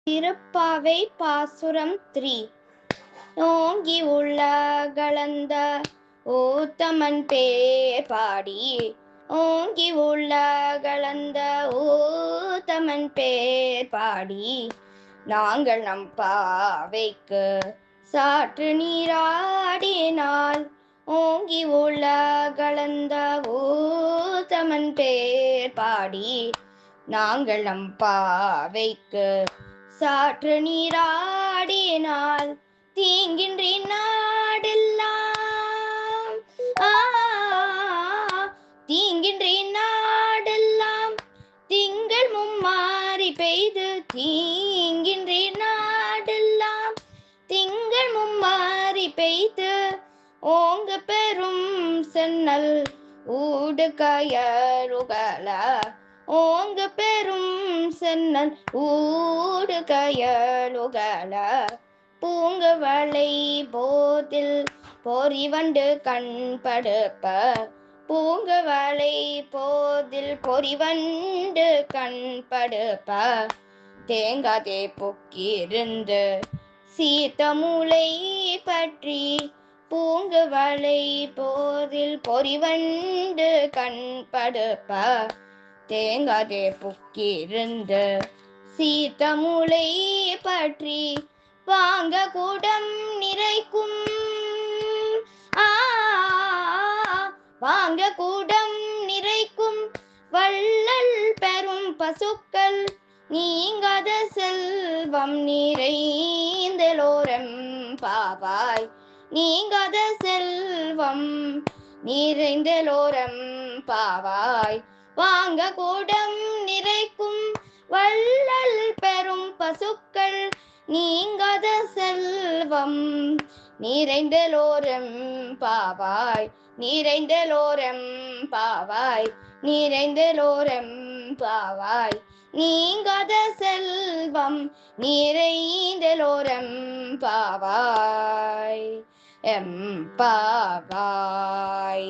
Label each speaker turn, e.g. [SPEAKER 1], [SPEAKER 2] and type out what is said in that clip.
[SPEAKER 1] திருப்பாவை பாசுரம் 3. ஓங்கி உலகளந்த ஊத்தமன் பேர் பாடி, ஓங்கி உலகளந்த ஊத்தமன் பேர் பாடி, நாங்கள் நம் பாவைக்கு சாற்று நீராடினால், ஓங்கி உலகளந்த ஊத்தமன் பேர் பாடி, நாங்கள் நம் பாவைக்கு சாற்று நீராடினால், தீங்கின்றி நாடெல்லாம் தீங்கின்றி நாடெல்லாம் திங்கள் மும்மாறி பெய்து, தீங்கின்றி நாடெல்லாம் திங்கள் மும்மாறி பெய்து, ஓங்க பெரும் சென்னல் ஊடு கயறுகல, ஓங்க பெரும் சென்னல் ஊடு கயலுகல, பூங்குவளை போதில் பொறிவண்டு கண்படுப்ப, பூங்குவளை போதில் பொறிவண்டு கண்படுப்ப, தேங்காதே புக்கிருந்து சீத்த மூளை பற்றி, பூங்குவளை போதில் பொறிவண்டு கண்படுப்ப, தேங்காதே புக்கிருந்து சீத்த மூளை பற்றி, வாங்க கூடம் நிறைக்கும் வாங்க கூடம் நிறைக்கும் வள்ளல் பெரும் பசுக்கள், நீங்காத செல்வம் நிறைந்தலோரம் பாவாய், நீங்காத செல்வம் நிறைந்தலோரம் பாவாய், வாங்க கூடம் நிறைக்கும் வள்ளல் பெரும் பசுக்கள், நீங்காத செல்வம் நிறைந்தலோரம் பாவாய், நிறைந்தலோரம் பாவாய், நிறைந்தலோரம் பாவாய், நீங்காத செல்வம் நிறைந்தலோரம் பாவாய், எம் பாவாய்.